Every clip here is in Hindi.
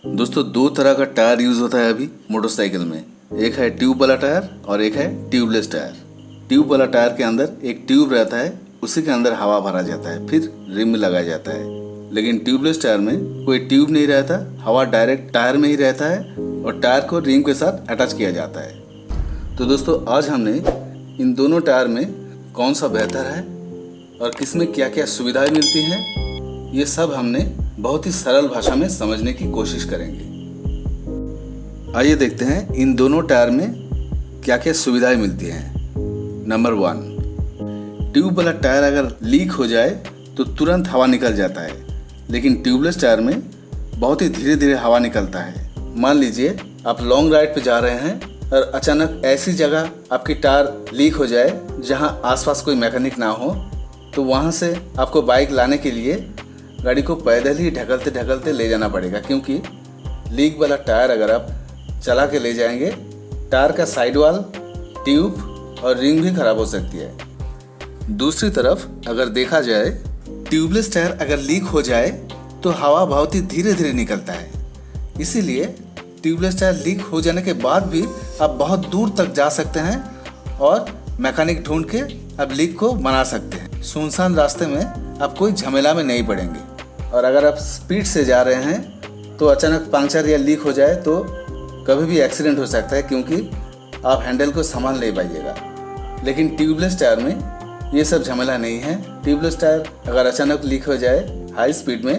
दोस्तों, दो तरह का टायर यूज होता है अभी मोटरसाइकिल में। एक है ट्यूब वाला टायर और एक है ट्यूबलेस टायर। ट्यूब वाला टायर के अंदर एक ट्यूब रहता है, उसी के अंदर हवा भरा जाता है, फिर रिम में लगाया जाता है। लेकिन ट्यूबलेस टायर में कोई ट्यूब नहीं रहता, हवा डायरेक्ट टायर में ही रहता है और टायर को रिम के साथ अटैच किया जाता है। तो दोस्तों, आज हमने इन दोनों टायर में कौन सा बेहतर है और किसमें क्या क्या सुविधाएं मिलती हैं, ये सब हमने बहुत ही सरल भाषा में समझने की कोशिश करेंगे। आइए देखते हैं इन दोनों टायर में क्या क्या सुविधाएं मिलती हैं। नंबर 1, ट्यूब वाला टायर अगर लीक हो जाए तो तुरंत हवा निकल जाता है, लेकिन ट्यूबलेस टायर में बहुत ही धीरे धीरे हवा निकलता है। मान लीजिए आप लॉन्ग राइड पे जा रहे हैं और अचानक ऐसी जगह आपकी टायर लीक हो जाए जहां आसपास कोई मैकेनिक ना हो, तो वहां से आपको बाइक लाने के लिए गाड़ी को पैदल ही ढकलते ढकलते ले जाना पड़ेगा, क्योंकि लीक वाला टायर अगर आप चला के ले जाएंगे, टायर का साइड वाल, ट्यूब और रिंग भी खराब हो सकती है। दूसरी तरफ अगर देखा जाए, ट्यूबलेस टायर अगर लीक हो जाए तो हवा बहुत ही धीरे धीरे निकलता है। इसीलिए ट्यूबलेस टायर लीक हो जाने के बाद भी आप बहुत दूर तक जा सकते हैं और मैकेनिक ढूंढ के आप लीक को बना सकते हैं। सुनसान रास्ते में आप कोई झमेला में नहीं पड़ेंगे। और अगर आप स्पीड से जा रहे हैं तो अचानक पंक्चर या लीक हो जाए तो कभी भी एक्सीडेंट हो सकता है, क्योंकि आप हैंडल को संभाल नहीं पाइएगा। लेकिन ट्यूबलेस टायर में ये सब झमेला नहीं है। ट्यूबलेस टायर अगर अचानक लीक हो जाए हाई स्पीड में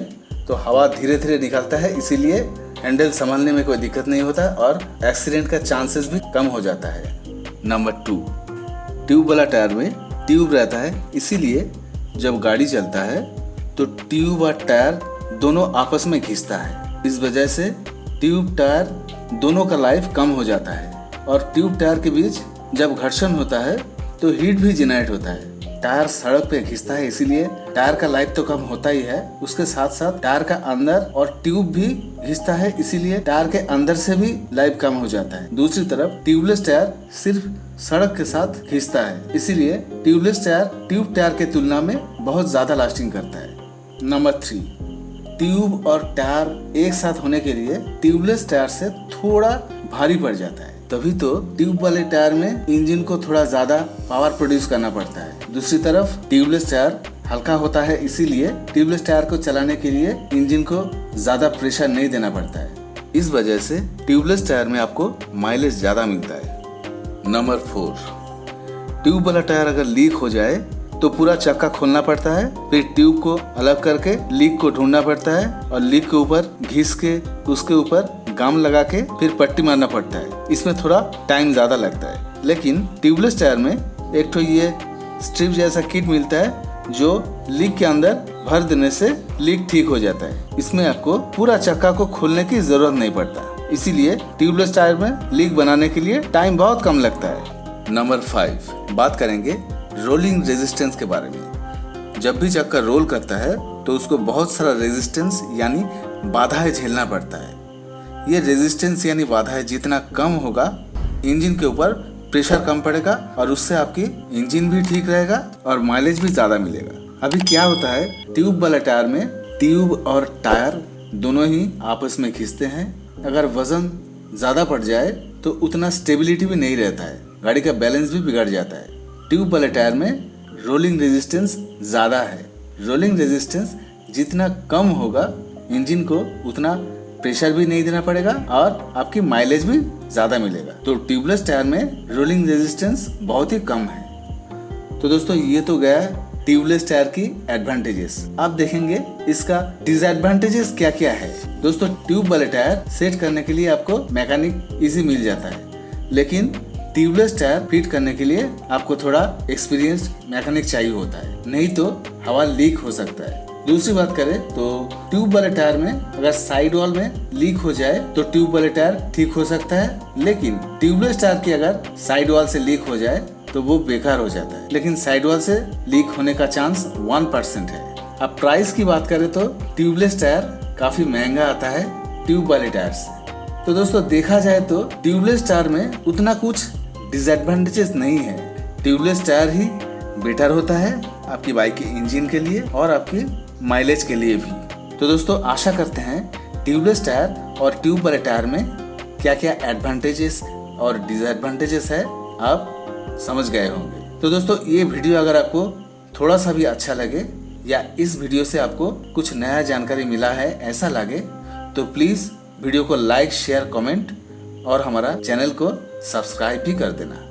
तो हवा धीरे धीरे निकलता है, इसीलिए हैंडल संभालने में कोई दिक्कत नहीं होता और एक्सीडेंट का चांसेस भी कम हो जाता है। नंबर 2, ट्यूब वाला टायर में ट्यूब रहता है, इसीलिए जब गाड़ी चलता है तो ट्यूब और टायर दोनों आपस में घिसता है। इस वजह से ट्यूब टायर दोनों का लाइफ कम हो जाता है और ट्यूब टायर के बीच जब घर्षण होता है तो हीट भी जनरेट होता है। टायर सड़क पे घिसता है, इसीलिए टायर का लाइफ तो कम होता ही है, उसके साथ साथ टायर का अंदर और ट्यूब भी घिसता है, इसीलिए टायर के अंदर से भी लाइफ कम हो जाता है। दूसरी तरफ ट्यूबलेस टायर सिर्फ सड़क के साथ घिसता है, इसीलिए ट्यूबलेस टायर ट्यूब टायर के तुलना में बहुत ज्यादा लास्टिंग करता है। नंबर 3, ट्यूब और टायर एक साथ होने के लिए ट्यूबलेस टायर से थोड़ा भारी पड़ जाता है, तभी तो ट्यूब वाले टायर में इंजन को थोड़ा ज्यादा पावर प्रोड्यूस करना पड़ता है। दूसरी तरफ ट्यूबलेस टायर हल्का होता है, इसीलिए ट्यूबलेस टायर को चलाने के लिए इंजन को ज्यादा प्रेशर नहीं देना पड़ता है। इस वजह से ट्यूबलेस टायर में आपको माइलेज ज्यादा मिलता है। नंबर 4, ट्यूब वाला टायर अगर लीक हो जाए तो पूरा चक्का खोलना पड़ता है, फिर ट्यूब को अलग करके लीक को ढूंढना पड़ता है और लीक के ऊपर घिस के उसके ऊपर गम लगा के फिर पट्टी मारना पड़ता है। इसमें थोड़ा टाइम ज्यादा लगता है। लेकिन ट्यूबलेस टायर में एक तो ये स्ट्रिप जैसा किट मिलता है जो लीक के अंदर भर देने से लीक ठीक हो जाता है। इसमें आपको पूरा चक्का को खोलने की जरूरत नहीं पड़ता, इसीलिए ट्यूबलेस टायर में लीक बनाने के लिए टाइम बहुत कम लगता है। नंबर 5, बात करेंगे रोलिंग रेजिस्टेंस के बारे में। जब भी चक्का रोल करता है तो उसको बहुत सारा रेजिस्टेंस यानी बाधाएं झेलना पड़ता है। ये रेजिस्टेंस यानी बाधाएं जितना कम होगा, इंजन के ऊपर प्रेशर कम पड़ेगा और उससे आपकी इंजन भी ठीक रहेगा और माइलेज भी ज्यादा मिलेगा। अभी क्या होता है, ट्यूब वाला टायर में ट्यूब और टायर दोनों ही आपस में खींचते हैं। अगर वजन ज्यादा पड़ जाए तो उतना स्टेबिलिटी भी नहीं रहता है, गाड़ी का बैलेंस भी बिगड़ जाता है। ट्यूब वाले टायर में रोलिंग रेजिस्टेंस ज़्यादा है। रोलिंग रेजिस्टेंस जितना कम होगा, इंजन को उतना प्रेशर भी नहीं देना पड़ेगा और आपकी माइलेज भी ज़्यादा मिलेगा। तो ट्यूबलेस टायर में रोलिंग रेजिस्टेंस बहुत ही कम है। तो दोस्तों, ये तो गया ट्यूबलेस टायर की एडवांटेजेस। आप देखेंगे इसका डिसएडवांटेजेस क्या क्या है। दोस्तों, ट्यूब वाले टायर सेट करने के लिए आपको मैकेनिक इजी मिल जाता है, लेकिन ट्यूबलेस टायर फिट करने के लिए आपको थोड़ा एक्सपीरियंस्ड मैकेनिक चाहिए होता है, नहीं तो हवा लीक हो सकता है। दूसरी बात करें तो ट्यूब वाले टायर में अगर साइड वॉल में लीक हो जाए तो ट्यूब वाले टायर ठीक हो सकता है, लेकिन ट्यूबलेस टायर की अगर साइड वॉल से लीक हो जाए तो वो बेकार हो जाता है। लेकिन साइड वॉल से लीक होने का चांस 1% है। अब प्राइस की बात करें तो ट्यूबलेस टायर काफी महंगा आता है ट्यूब वाले टायर से। तो दोस्तों, देखा जाए तो ट्यूबलेस टायर में उतना कुछ डिसएडवांटेजेस नहीं है। ट्यूबलेस टायर ही बेटर होता है आपकी बाइक के इंजन के लिए और आपकी माइलेज के लिए भी। तो दोस्तों, आशा करते हैं ट्यूबलेस टायर और ट्यूब वाले टायर में क्या क्या एडवांटेजेस और डिसएडवांटेजेस है आप समझ गए होंगे। तो दोस्तों ये वीडियो अगर आपको थोड़ा सा भी अच्छा लगे या इस वीडियो से आपको कुछ नया जानकारी मिला है ऐसा लगे तो प्लीज़ वीडियो को लाइक शेयर कमेंट और हमारा चैनल को सब्सक्राइब भी कर देना।